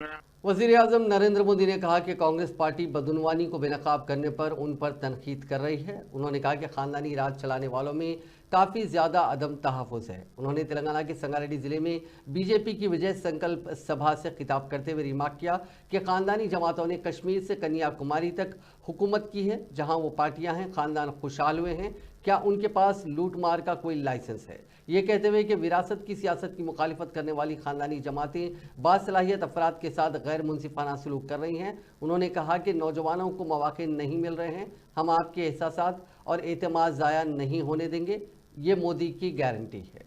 वज़ीर-ए-आज़म नरेंद्र मोदी ने कहा कि कांग्रेस पार्टी बदउनवानी को बेनकाब करने पर उन पर तनकीद कर रही है। उन्होंने कहा कि खानदानी राज चलाने वालों में काफ़ी ज़्यादा अदम तहफ़्फ़ुज़ है। उन्होंने तेलंगाना के संगारेड्डी ज़िले में बीजेपी की विजय संकल्प सभा से खिताब करते हुए रिमार्क किया कि खानदानी जमातों ने कश्मीर से कन्याकुमारी तक हुकूमत की है। जहां वो पार्टियां हैं, खानदान खुशहाल हुए हैं। क्या उनके पास लूट मार का कोई लाइसेंस है? ये कहते हुए कि विरासत की सियासत की मुखालिफत करने वाली खानदानी जमातें बासलाहियत अफराद के साथ गैर मुनसिफाना सलूक कर रही हैं। उन्होंने कहा कि नौजवानों को मौके नहीं मिल रहे हैं। हम आपके एहसासात और एतमाद ज़ाया नहीं होने देंगे, ये मोदी की गारंटी है।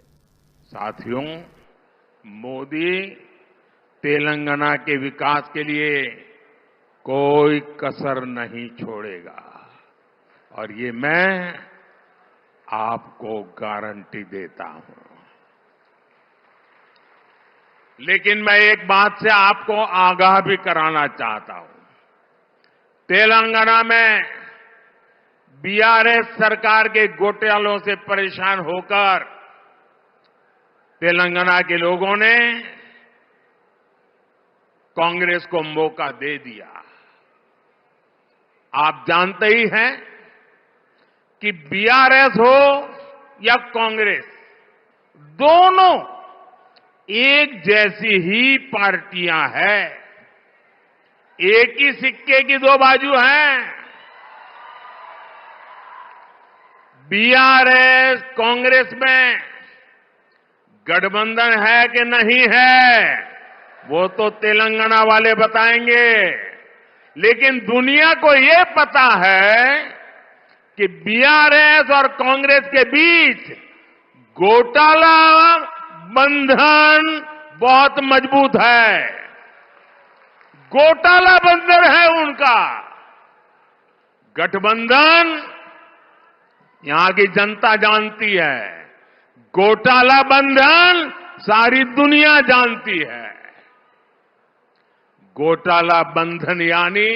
साथियों, मोदी तेलंगाना के विकास के लिए कोई कसर नहीं छोड़ेगा और ये मैं आपको गारंटी देता हूं। लेकिन मैं एक बात से आपको आगाह भी कराना चाहता हूं। तेलंगाना में बीआरएस सरकार के घोटालों से परेशान होकर तेलंगाना के लोगों ने कांग्रेस को मौका दे दिया। आप जानते ही हैं कि बीआरएस हो या कांग्रेस, दोनों एक जैसी ही पार्टियां हैं। एक ही सिक्के की दो बाजू हैं। बीआरएस कांग्रेस में गठबंधन है कि नहीं है, वो तो तेलंगाना वाले बताएंगे। लेकिन दुनिया को ये पता है कि बीआरएस और कांग्रेस के बीच घोटाला बंधन बहुत मजबूत है। घोटाला बंधन है उनका। गठबंधन यहां की जनता जानती है, घोटाला बंधन सारी दुनिया जानती है। घोटाला बंधन यानी